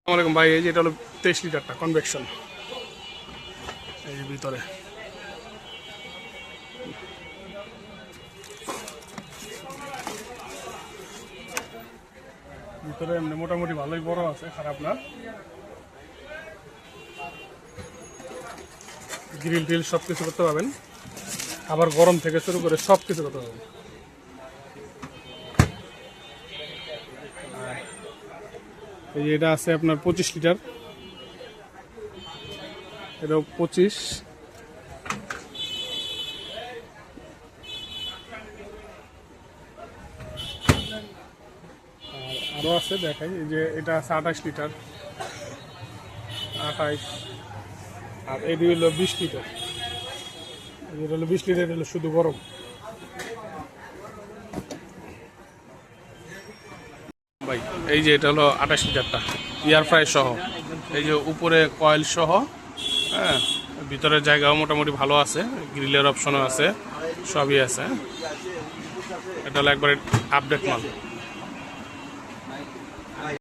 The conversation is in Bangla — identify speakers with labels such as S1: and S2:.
S1: আসসালামাইকুম ভাই, এই যে এটা হলো 23 লিটারটা কনভেকশন। এই যে ভিতরে ভিতরে এমনি মোটামুটি ভালোই বড় আছে, খারাপ না। গ্রিল টিল সব কিছু করতে পারবেন, আবার গরম থেকে শুরু করে সব কিছু করতে পারবেন। এই যে এটা আছে আপনার 25 লিটার, এটাও 25। আরও আছে দেখাই, এই যে এটা আছে 28 লিটার, 28। আর এটি হলো 20 লিটার। এটা হলো 20 লিটার, এটা হলো শুধু গরম। ভাই এই যে এটা হলো 28 লিটারটা, এয়ার ফ্রাই সহ। এই যে উপরে কয়েল সহ, হ্যাঁ, ভিতরের জায়গাও মোটামুটি ভালো আছে, গ্রিলের অপশনও আছে, সবই আছে। এটা হলো একবারে আপডেট মাল।